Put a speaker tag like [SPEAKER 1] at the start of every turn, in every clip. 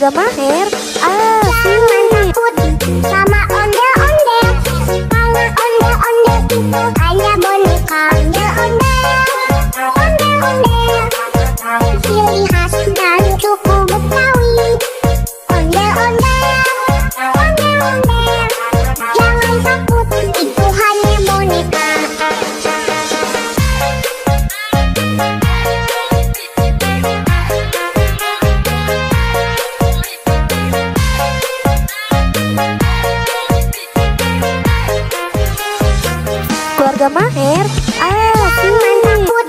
[SPEAKER 1] Keluarga Maher
[SPEAKER 2] Jangan takut sama ondel-ondel, karena ondel-ondel itu hanya boneka. Ondel-ondel, ondel-ondel, ciri khas dan suku Betawi. Ondel-ondel, ondel-ondel, jangan takut, itu hanya boneka.
[SPEAKER 1] Keluarga Maher
[SPEAKER 2] Jangan takut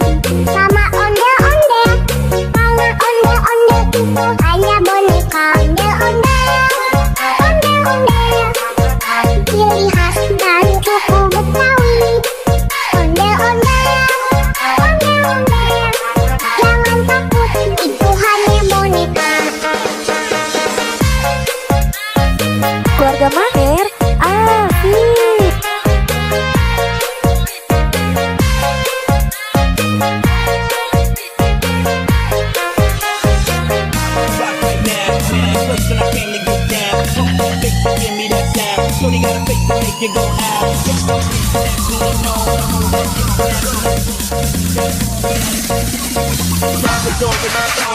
[SPEAKER 2] sama ondel-ondel, karena ondel-ondel itu hanya boneka. Ondel-ondel, ondel-ondel, ciri khas dan suku Betawi. Ondel-ondel, ondel-ondel, jangan takut, itu hanya boneka.
[SPEAKER 1] Keluarga Maher asik.
[SPEAKER 3] Listen, I came to get down. Fake to give me that sound. Shorty got a fake to make you go out. Internationally known. Drop the door with my